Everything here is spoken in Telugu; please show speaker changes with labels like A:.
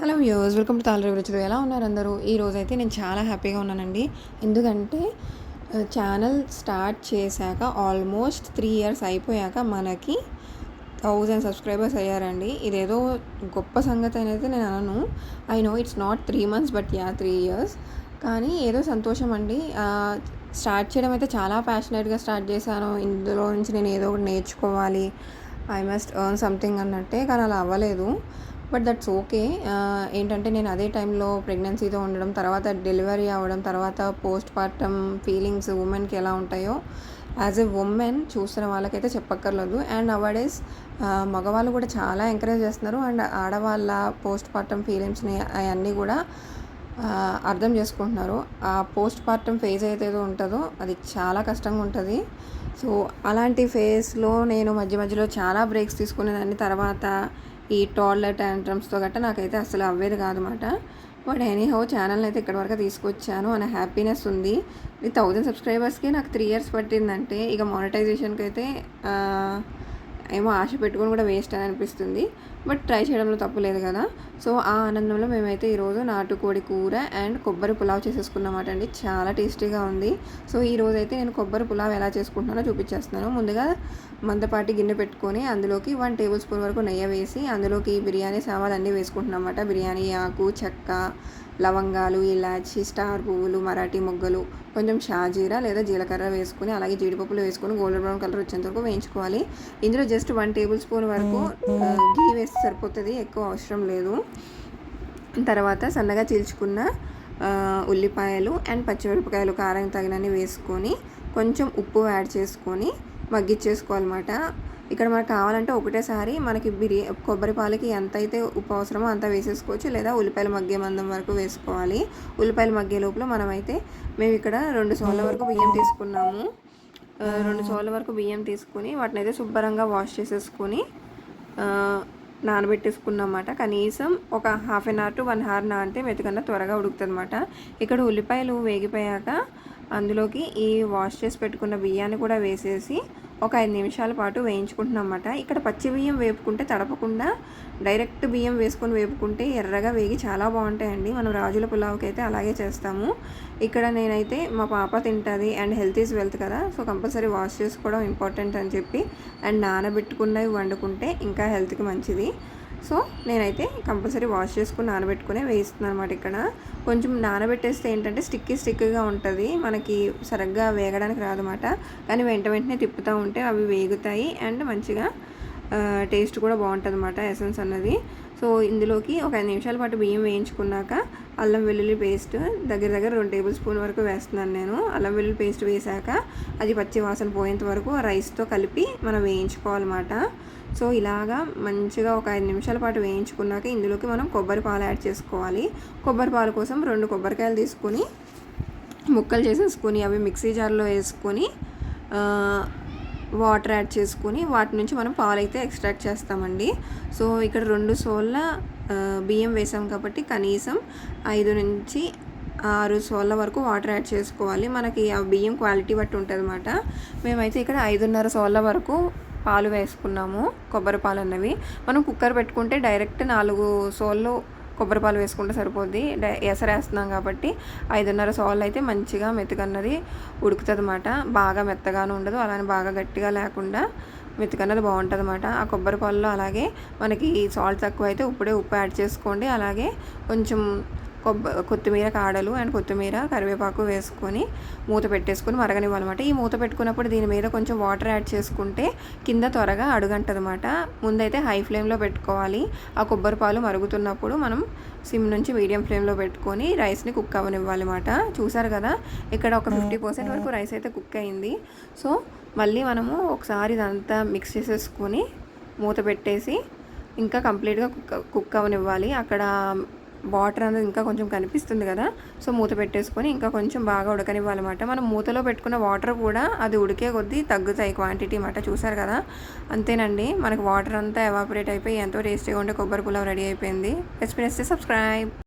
A: Hello viewers, welcome to Tallarevu రుచులు. ఎలా ఉన్నారు అందరూ? ఈరోజైతే నేను చాలా హ్యాపీగా ఉన్నానండి. ఎందుకంటే ఛానల్ స్టార్ట్ చేశాక ఆల్మోస్ట్ 3 ఇయర్స్ అయిపోయాక మనకి 1000 సబ్స్క్రైబర్స్ అయ్యారండి. ఇదేదో గొప్ప సంగతి అనేది నేను అనను. I know it's not 3 months but 3 years. కానీ ఏదో సంతోషం అండి. స్టార్ట్ చేయడం అయితే చాలా ప్యాషనేట్గా స్టార్ట్ చేశాను. ఇందులో నుంచి నేను ఏదో ఒకటి నేర్చుకోవాలి, ఐ మస్ట్ ఎర్న్ సంథింగ్ అన్నట్టే. కానీ అలా అవ్వలేదు. But that's okay. ఏంటంటే నేను అదే టైంలో ప్రెగ్నెన్సీతో ఉండడం, తర్వాత డెలివరీ అవ్వడం, తర్వాత పోస్ట్ పార్టమ్ ఫీలింగ్స్ ఉమెన్కి ఎలా ఉంటాయో యాజ్ ఎ ఉమెన్ చూస్తున్న వాళ్ళకైతే చెప్పక్కర్లేదు. అండ్ నవడేస్ మగవాళ్ళు కూడా చాలా ఎంకరేజ్ చేస్తున్నారు. అండ్ ఆడవాళ్ళ పోస్ట్ పార్టమ్ ఫీలింగ్స్ని అవన్నీ కూడా అర్థం చేసుకుంటున్నారు. ఆ పోస్ట్ పార్టమ్ ఫేజ్ ఏదైతే ఉంటుందో అది చాలా కష్టంగా ఉంటుంది. సో అలాంటి ఫేజ్లో నేను మధ్య మధ్యలో చాలా బ్రేక్స్ తీసుకునేదాన్ని. తర్వాత ఈ టాడ్లర్ ట్యాంట్రమ్స్తో గట్రా నాకైతే అసలు అవ్వేది కాదన్నమాట. బట్ ఎనీహౌ ఛానల్ని అయితే ఇక్కడి వరకు తీసుకొచ్చాను అనే హ్యాపీనెస్ ఉంది. ఈ 1000 సబ్స్క్రైబర్స్కి నాకు 3 ఇయర్స్ పట్టిందంటే ఇక మానిటైజేషన్కి అయితే ఏమో ఆశ పెట్టుకొని కూడా వేస్ట్ అని అనిపిస్తుంది. బట్ ట్రై చేయడంలో తప్పు లేదు కదా. సో ఆ ఆనందంలో మేమైతే ఈరోజు నాటుకోడి కూర అండ్ కొబ్బరి పులావ్ చేసేసుకున్నమాట అండి. చాలా టేస్టీగా ఉంది. సో ఈరోజు అయితే నేను కొబ్బరి పులావ్ ఎలా చేసుకుంటున్నానో చూపించేస్తున్నాను. ముందుగా మందపాటి గిన్నె పెట్టుకొని అందులోకి 1 టేబుల్ స్పూన్ వరకు నెయ్యి వేసి అందులోకి బిర్యానీ సామాన్లు అన్నీ వేసుకుంటున్నమాట. బిర్యానీ ఆకు, చెక్క, లవంగాలు, ఇలాచి, స్టార్ పువ్వులు, మరాఠీ మొగ్గలు, కొంచెం షాజీరా లేదా జీలకర్ర వేసుకొని అలాగే జీడిపప్పులు వేసుకొని గోల్డెన్ బ్రౌన్ కలర్ వచ్చేంత వరకు వేయించుకోవాలి. ఇందులో జస్ట్ 1 టేబుల్ స్పూన్ వరకు గీ వేస్తే సరిపోతుంది, ఎక్కువ అవసరం లేదు. తర్వాత సన్నగా చీల్చుకున్న ఉల్లిపాయలు అండ్ పచ్చిమిరపకాయలు కారం తగినన్ని వేసుకొని కొంచెం ఉప్పు యాడ్ చేసుకొని మగ్గిచ్చేసుకోవాలన్నమాట. ఇక్కడ మనకు కావాలంటే ఒకటేసారి మనకి కొబ్బరి పాలకి ఎంత అయితే ఉప్పు అవసరమో అంత వేసేసుకోవచ్చు, లేదా ఉల్లిపాయలు మగ్గే మందం వరకు వేసుకోవాలి. ఉల్లిపాయలు మగ్గే లోపల మేము ఇక్కడ 2 సోళ్ళ వరకు బియ్యం తీసుకున్నాము. 2 సోళ్ళ వరకు బియ్యం తీసుకుని వాటిని అయితే శుభ్రంగా వాష్ చేసేసుకొని నానబెట్టేసుకున్నమాట. కనీసం ఒక ½ an hour to 1 hour నానితే మెతుకన్నా త్వరగా ఉడుకుతుంది అన్నమాట. ఇక్కడ ఉల్లిపాయలు వేగిపోయాక అందులోకి ఈ వాష్ చేసి పెట్టుకున్న బియ్యాన్ని కూడా వేసేసి ఒక 5 నిమిషాల పాటు వేయించుకుంటున్నమాట. ఇక్కడ పచ్చి బియ్యం వేపుకుంటే తడపకుండా డైరెక్ట్ బియ్యం వేసుకొని వేపుకుంటే ఎర్రగా వేగి చాలా బాగుంటాయండి. మనం రాజుల పులావ్కి అయితే అలాగే చేస్తాము. ఇక్కడ నేనైతే మా పాప తింటుంది అండ్ హెల్త్ ఈజ్ వెల్త్ కదా, సో కంపల్సరీ వాష్ చేసుకోవడం ఇంపార్టెంట్ అని చెప్పి అండ్ నానబెట్టుకున్నవి వండుకుంటే ఇంకా హెల్త్కి మంచిది. సో నేనైతే కంపల్సరీ వాష్ చేసుకుని నానబెట్టుకునే వేయిస్తున్నాను అనమాట. ఇక్కడ కొంచెం నానబెట్టేస్తే ఏంటంటే స్టిక్గా ఉంటుంది, మనకి సరిగ్గా వేగడానికి రాదన్నమాట. కానీ వెంటనే తిప్పుతూ ఉంటే అవి వేగుతాయి అండ్ మంచిగా టేస్ట్ కూడా బాగుంటుంది అన్నమాట, ఎసెన్స్ అన్నది. సో ఇందులోకి ఒక 5 నిమిషాల పాటు బియ్యం వేయించుకున్నాక అల్లం వెల్లుల్లి పేస్ట్ దగ్గర 2 టేబుల్ స్పూన్ వరకు వేస్తున్నాను నేను. అల్లం వెల్లుల్లి పేస్ట్ వేసాక అది పచ్చి వాసన పోయేంత వరకు రైస్తో కలిపి మనం వేయించుకోవాలన్నమాట. సో ఇలాగా మంచిగా ఒక 5 నిమిషాల పాటు వేయించుకున్నాక ఇందులోకి మనం కొబ్బరి పాలు యాడ్ చేసుకోవాలి. కొబ్బరి పాలు కోసం 2 కొబ్బరికాయలు తీసుకొని ముక్కలు చేసేసుకొని అవి మిక్సీ జార్లో వేసుకొని వాటర్ యాడ్ చేసుకొని వాటి నుంచి మనం పాలు అయితే ఎక్స్ట్రాక్ట్ చేస్తామండి. సో ఇక్కడ 2 సోళ్ళ బియ్యం వేసాం కాబట్టి కనీసం 5 నుంచి 6 సోళ్ళ వరకు వాటర్ యాడ్ చేసుకోవాలి. మనకి ఆ బియ్యం క్వాలిటీ బట్టి ఉంటుంది అన్నమాట. మేమైతే ఇక్కడ 5.5 సోళ్ళ వరకు పాలు వేసుకున్నాము, కొబ్బరి పాలు అన్నవి. మనం కుక్కర్ పెట్టుకుంటే డైరెక్ట్ 4 సోళ్ళు కొబ్బరి పాలు వేసుకుంటే సరిపోద్ది. ఎసరేస్తున్నాం కాబట్టి 5.5 సోళ్ళు అయితే మంచిగా మెతుకన్నది ఉడుకుతుంది అన్నమాట. బాగా మెత్తగాను ఉండదు, అలానే బాగా గట్టిగా లేకుండా మెతుకన్నది బాగుంటుంది అన్నమాట. ఆ కొబ్బరి పాలలో అలాగే మనకి సాల్ట్ తక్కువ అయితే ఉప్పు యాడ్ చేసుకోండి. అలాగే కొంచెం కొత్తిమీర కాడలు అండ్ కొత్తిమీర కరివేపాకు వేసుకొని మూత పెట్టేసుకొని మరగనివ్వాలన్నమాట. ఈ మూత పెట్టుకున్నప్పుడు దీని మీద కొంచెం వాటర్ యాడ్ చేసుకుంటే కింద త్వరగా అడుగంటదన్నమాట. ముందైతే హై ఫ్లేమ్లో పెట్టుకోవాలి. ఆ కొబ్బరి పాలు మరుగుతున్నప్పుడు మనం సిమ్ నుంచి మీడియం ఫ్లేమ్లో పెట్టుకొని రైస్ని కుక్ అవ్వనివ్వాలన్నమాట. చూసారు కదా, ఇక్కడ ఒక 50% వరకు రైస్ అయితే కుక్ అయింది. సో మళ్ళీ మనము ఒకసారి ఇదంతా మిక్స్ చేసేసుకొని మూత పెట్టేసి ఇంకా కంప్లీట్గా కుక్ అవ్వనివ్వాలి. అక్కడ వాటర్ అనేది ఇంకా కొంచెం కనిపిస్తుంది కదా, సో మూత పెట్టేసుకొని ఇంకా కొంచెం బాగా ఉడకనివ్వాలన్నమాట. మనం మూతలో పెట్టుకున్న వాటర్ కూడా అది ఉడికే కొద్దీ తగ్గుతాయి క్వాంటిటీ అన్నమాట. చూసారు కదా, అంతేనండి, మనకు వాటర్ అంతా ఎవాపరేట్ అయిపోయి ఎంతో టేస్టీగా ఉండే కొబ్బరి పులావ్ రెడీ అయిపోయింది. రెసిపీ నచ్చితే సబ్స్క్రైబ్.